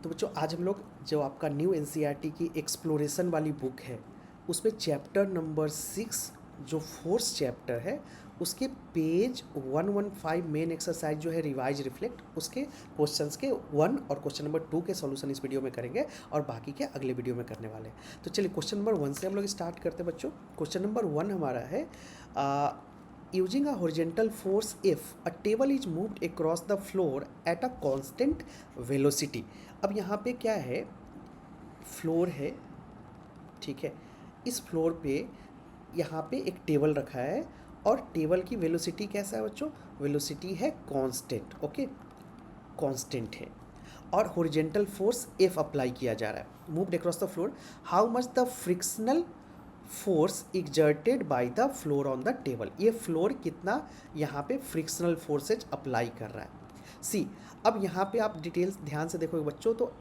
तो बच्चों आज हम लोग जो आपका न्यू एनसीईआरटी की एक्सप्लोरेशन वाली बुक है उसमें चैप्टर नंबर 6 जो फोर्थ चैप्टर है उसके पेज 115 मेन एक्सरसाइज जो है रिवाइज रिफ्लेक्ट उसके क्वेश्चंस के 1 और क्वेश्चन नंबर 2 के सॉल्यूशन इस वीडियो में करेंगे और बाकी के अगले वीडियो में करने वाले हैं। तो चलिए क्वेश्चन नंबर 1 से हम लोग स्टार्ट करते हैं बच्चों। क्वेश्चन नंबर 1 हमारा है using a horizontal force if a table is moved across the floor at a constant velocity। अब यहाँ पे क्या है, फ्लोर है, ठीक है। इस फ्लोर पे यहाँ पे एक टेबल रखा है और टेबल की वेलोसिटी कैसा है बच्चों, वेलोसिटी है कांस्टेंट, ओके कांस्टेंट है और हॉरिजॉन्टल फोर्स एफ अप्लाई किया जा रहा है। Moved across the floor, how much the frictional force exerted by the floor on the table. ये फ्लोर कितना यहाँ पे फ्रिक्शनल फोर्सेज अप्लाई कर रहा है। सी अब यहाँ पे आप डिटेल्स ध्यान से देखोगे बच्चों तो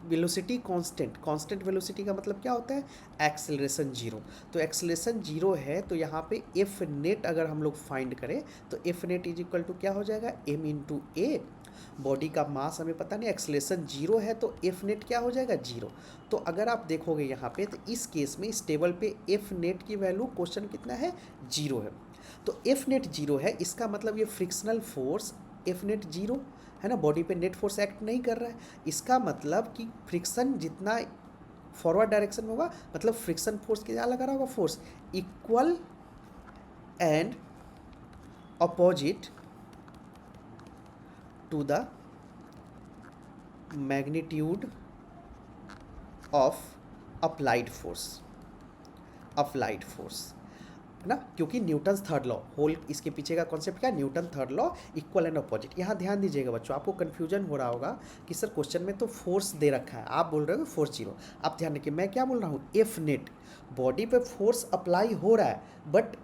वेलोसिटी कांस्टेंट, कांस्टेंट वेलोसिटी का मतलब क्या होता है, एक्सेलरेशन जीरो। तो एक्सेलरेशन जीरो है तो यहाँ पे एफ नेट अगर हम लोग फाइंड करें तो F net is equal to क्या हो जाएगा, एम इंटू ए। बॉडी का मास हमें पता नहीं, एक्सेलरेशन जीरो है तो एफ नेट क्या हो जाएगा, जीरो। तो अगर आप देखोगे यहाँ पे तो इस केस में इस टेबल पे एफ नेट की वैल्यू क्वेश्चन कितना है, जीरो है। तो एफ नेट जीरो है, इसका मतलब ये frictional force F net zero है ना, बॉडी पे नेट फोर्स एक्ट नहीं कर रहा है। इसका मतलब कि फ्रिक्शन जितना फॉरवर्ड डायरेक्शन में होगा मतलब फ्रिक्शन फोर्स क्या लगा रहा होगा, force equal and opposite to the magnitude of applied force, applied force है ना, क्योंकि न्यूटन थर्ड लॉ, होल इसके पीछे का कॉन्सेप्ट क्या है, Newton third law, equal and opposite. यहाँ ध्यान दीजिएगा बच्चों, आपको कन्फ्यूजन हो रहा होगा कि सर क्वेश्चन में तो फोर्स दे रखा है, आप बोल रहे हो फोर्स जीरो। आप ध्यान रखिए मैं क्या बोल रहा हूँ, एफ नेट, बॉडी पे फोर्स अप्लाई हो रहा है बट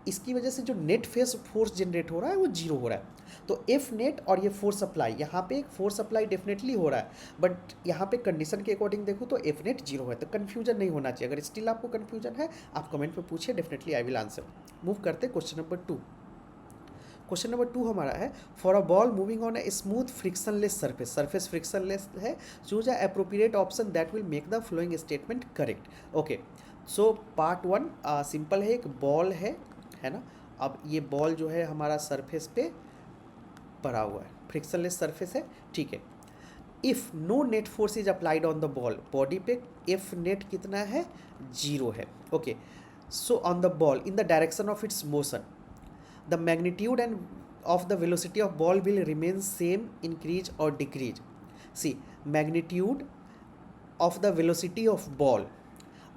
इसकी वजह से जो नेट फेस फोर्स जनरेट हो रहा है वो जीरो हो रहा है। तो एफ नेट और ये फोर्स अप्लाई, यहाँ पे एक फोर्स अप्लाई डेफिनेटली हो रहा है बट यहाँ पे कंडीशन के अकॉर्डिंग देखो तो एफ नेट जीरो है। तो कन्फ्यूजन नहीं होना चाहिए। अगर स्टिल आपको कन्फ्यूजन है आप कमेंट में पूछिए, definitely I will answer. Move करते क्वेश्चन नंबर 2। क्वेश्चन नंबर 2 हमारा है, for a ball moving on a smooth frictionless surface, surface frictionless है, choose a appropriate option that will make the flowing statement correct. Okay so part 1 simple है, एक ball है ना। अब ये ball जो है हमारा सरफेस पे पड़ा हुआ है, फ्रिक्शनलेस सरफेस है, ठीक है। If no net force is applied on the ball, body पे एफ नेट कितना है, जीरो है, okay. So on the ball in the direction of its motion the magnitude and of the velocity of ball will remain same, increase or decrease। see magnitude of the velocity of ball,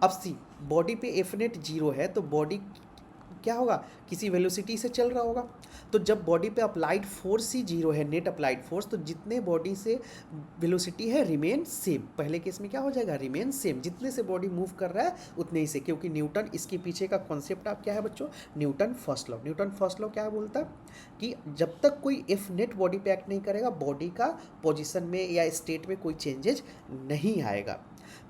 अब सी body पे F net zero है तो body क्या होगा, किसी velocity से चल रहा होगा। तो जब बॉडी पे अप्लाइड फोर्स ही जीरो है, नेट अप्लाइड फोर्स, तो जितने बॉडी से वेलोसिटी है रिमेन सेम। पहले केस में क्या हो जाएगा, रिमेन सेम, जितने से बॉडी मूव कर रहा है उतने ही से, क्योंकि न्यूटन इसके पीछे का कॉन्सेप्ट आप क्या है बच्चों, Newton first law. Newton first law क्या बोलता है कि जब तक कोई एफ नेट बॉडी पे एक्ट नहीं करेगा बॉडी का पोजिशन में या स्टेट में कोई चेंजेज नहीं आएगा।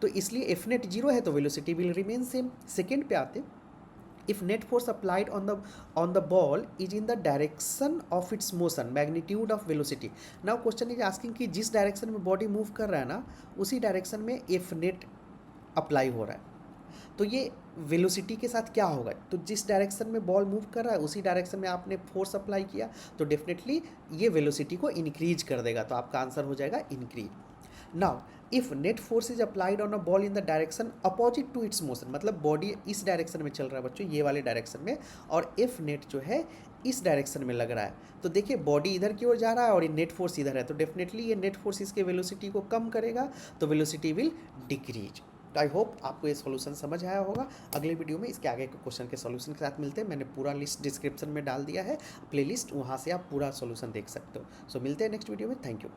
तो इसलिए एफ नेट जीरो है तो velocity will remain same. Second पे आते, if net force applied on the ball is in the direction of its motion, magnitude of velocity। now question is asking कि जिस डायरेक्शन में बॉडी मूव कर रहा है ना उसी डायरेक्शन में एफ नेट अप्लाई हो रहा है। तो ये वेलोसिटी के साथ क्या होगा, तो जिस डायरेक्शन में बॉल मूव कर रहा है उसी डायरेक्शन में आपने फोर्स अप्लाई किया तो डेफिनेटली ये वेलोसिटी को इंक्रीज कर देगा, तो आपका आंसर हो जाएगा increase. Now if net force is applied on a ball in the direction opposite to its motion, मतलब बॉडी इस डायरेक्शन में चल रहा है बच्चों, ये वाले डायरेक्शन में, और एफ नेट जो है इस डायरेक्शन में लग रहा है, तो देखिए बॉडी इधर की ओर जा रहा है और ये नेट फोर्स इधर है, तो डेफिनेटली ये नेट फोर्स इसके वेलोसिटी को कम करेगा, तो वेलोसिटी विल डिक्रीज। तो आई होप आपको ये सॉल्यूशन समझ आया होगा। अगले वीडियो में इसके आगे के क्वेश्चन के सॉल्यूशन के साथ मिलते हैं। मैंने पूरा लिस्ट डिस्क्रिप्शन में डाल दिया है, प्लेलिस्ट, वहाँ से आप पूरा सॉल्यूशन देख सकते हो। सो मिलते हैं नेक्स्ट वीडियो में, थैंक यू।